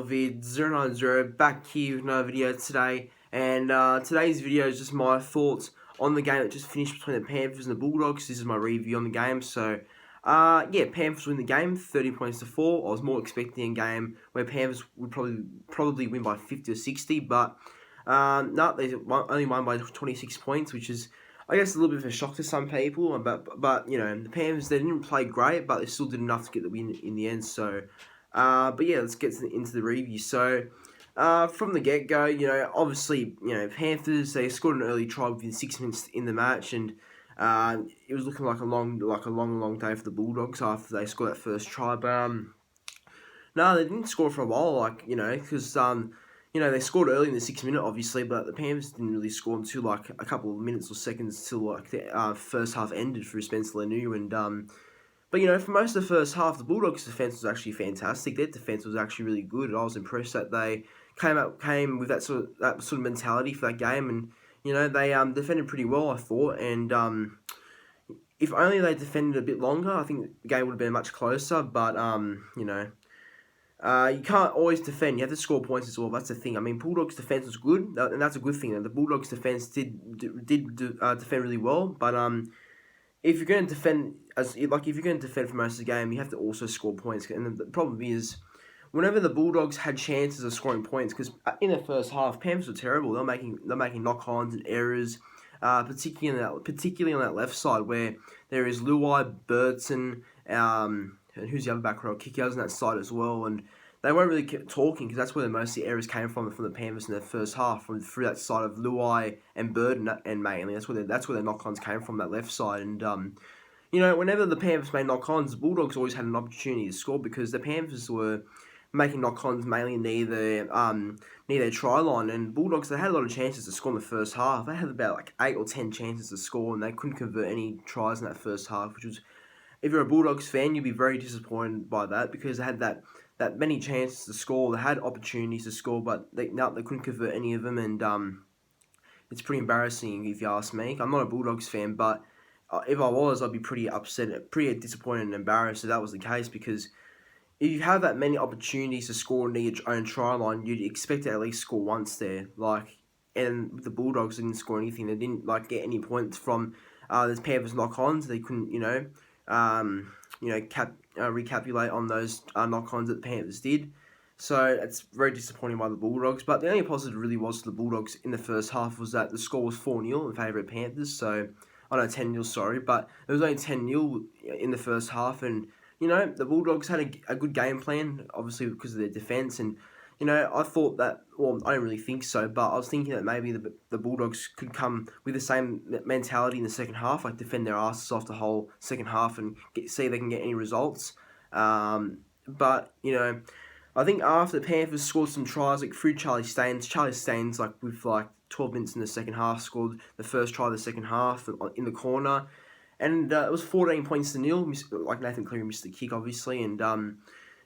NRL vid 090 back here with another video today, and today's video is just my thoughts on the game that just finished between the Panthers and the Bulldogs. This is my review on the game. So yeah, Panthers win the game 30 points to 4. I was more expecting a game where Panthers would probably win by 50 or 60, but no, they only won by 26 points, which is, I guess, a little bit of a shock to some people. But you know, the Panthers, they didn't play great, but they still did enough to get the win in the end. So but yeah, let's get into the review. So from the get-go, you know, obviously, you know, Panthers, they scored an early try within 6 minutes in the match, and it was looking like a long day for the Bulldogs after they scored that first try. But no, they didn't score for a while, like, you know, because you know, they scored early in the 6th minute, obviously, but the Panthers didn't really score until like a couple of minutes or seconds till like the first half ended for Spencer Leniu. And but you know, for most of the first half, the Bulldogs' defense was actually fantastic. Their defense was actually really good. I was impressed that they came with that sort of mentality for that game, and you know, they defended pretty well, I thought. And if only they defended a bit longer, I think the game would have been much closer. But you know, you can't always defend. You have to score points as well. That's the thing. I mean, Bulldogs' defense was good, and that's a good thing. The Bulldogs' defense did defend really well. But if you're going to defend if you're going to defend for most of the game, you have to also score points. And the problem is, whenever the Bulldogs had chances of scoring points, because in the first half, Panthers were terrible. They're making knock-ons and errors, particularly on that left side where there is Luai, Burton, and who's the other back row? Kickout's on that side as well, and they weren't really talking because that's where most of the errors came from the Panthers in their first half, through that side of Luai and Burton, and mainly that's where their knock-ons came from, that left side. And you know, whenever the Panthers made knock-ons, the Bulldogs always had an opportunity to score because the Panthers were making knock-ons mainly near their try line, and Bulldogs, they had a lot of chances to score in the first half. They had about like 8 or 10 chances to score, and they couldn't convert any tries in that first half, which was, if you're a Bulldogs fan, you'd be very disappointed by that because they had that many chances to score. They had opportunities to score, but they couldn't convert any of them, and it's pretty embarrassing if you ask me. I'm not a Bulldogs fan, but if I was, I'd be pretty upset, pretty disappointed and embarrassed if that was the case, because if you have that many opportunities to score near your own try line, you'd expect to at least score once there. And the Bulldogs didn't score anything. They didn't get any points from the Panthers knock-ons. They couldn't, recapitulate on those knock-ons that the Panthers did. So it's very disappointing by the Bulldogs. But the only positive really was for the Bulldogs in the first half was that the score was 4-0 in favour of Panthers. So, 10-0, sorry. But it was only 10-0 in the first half. And, you know, the Bulldogs had a good game plan, obviously because of their defence. And, you know, I thought that, well, I don't really think so, but I was thinking that maybe the Bulldogs could come with the same mentality in the second half, like defend their asses off the whole second half and see if they can get any results. But, you know, I think after the Panthers scored some tries, like through Charlie Staines, like with 12 minutes in the second half, scored the first try of the second half in the corner. And it was 14 points to 0. Like Nathan Cleary missed the kick, obviously, and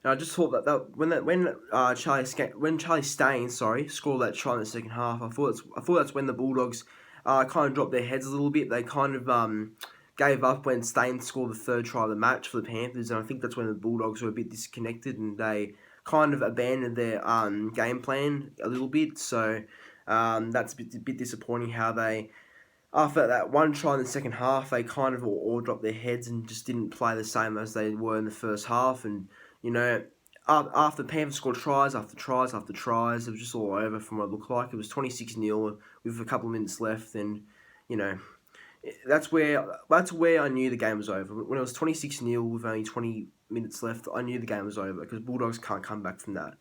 I just thought that when Charlie Staines, scored that try in the second half, I thought that's when the Bulldogs kind of dropped their heads a little bit. They kind of gave up when Staines scored the third try of the match for the Panthers, and I think that's when the Bulldogs were a bit disconnected and they kind of abandoned their game plan a little bit. So that's a bit disappointing how they, after that one try in the second half, they kind of all dropped their heads and just didn't play the same as they were in the first half. And, you know, after the Panthers scored tries after tries after tries, it was just all over from what it looked like. It was 26-0 with a couple of minutes left, and, you know, that's where I knew the game was over. When it was 26-0 with only 20 minutes left, I knew the game was over because Bulldogs can't come back from that.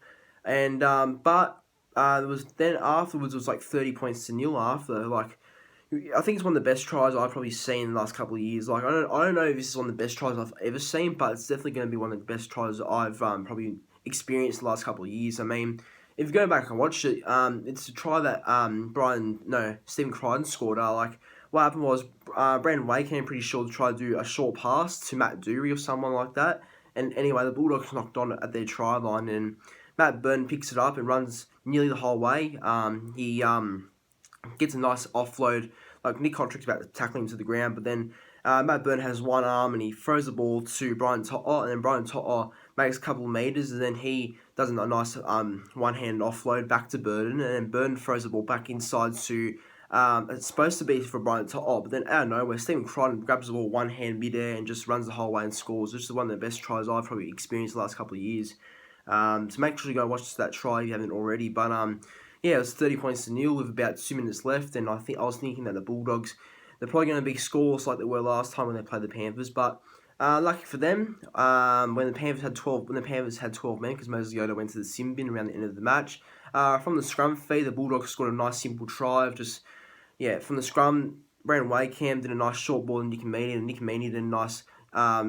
And but there was then afterwards, it was like 30 points to 0 after. Like, I think it's one of the best tries I've probably seen in the last couple of years. Like, I don't know if this is one of the best tries I've ever seen, but it's definitely going to be one of the best tries I've probably experienced the last couple of years. I mean, if you go back and watch it, it's a try that Stephen Crichton scored. Like, what happened was Brandon Wade came pretty sure to try to do a short pass to Matt Doorey or someone like that. And anyway, the Bulldogs knocked on it at their try line, and Matt Burton picks it up and runs nearly the whole way. He gets a nice offload. Like, Nick Cotric's about to tackle him to the ground, but then Matt Burton has one arm and he throws the ball to Brian To'o, and then Brian To'o makes a couple of meters, and then he does a nice one-hand offload back to Burden, and then Burden throws the ball back inside to it's supposed to be for Bryant to but then out of nowhere, Stephen Crichton grabs the ball one hand midair and just runs the whole way and scores. This is one of the best tries I've probably experienced the last couple of years. So make sure you go watch that try if you haven't already. But yeah, it was 30 points to nil with about 2 minutes left, and I was thinking that the Bulldogs, they're probably going to be scoreless like they were last time when they played the Panthers. But lucky for them, when the Panthers had 12 men, because Moses Yoda went to the sin bin around the end of the match. From the scrum fee, the Bulldogs scored a nice simple try of just from the scrum. Brandon Wakeham did a nice short ball to Nick Meaney, and Nick Meaney did a nice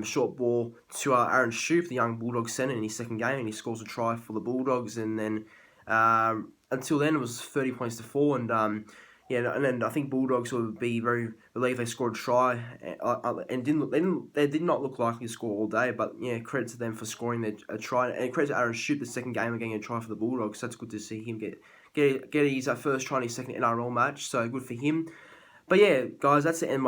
short ball to Aaron Shoup, the young Bulldogs centre, in his second game, and he scores a try for the Bulldogs. And then until then, it was 30 points to 4, and and then I think Bulldogs would be very relieved they scored a try, and they did not look likely to score all day. But yeah, credit to them for scoring a try, and credit to Aaron Shoup, the second game of getting a try for the Bulldogs. So that's good to see him get his first try in his second NRL match. So good for him. But yeah, guys, that's the end of my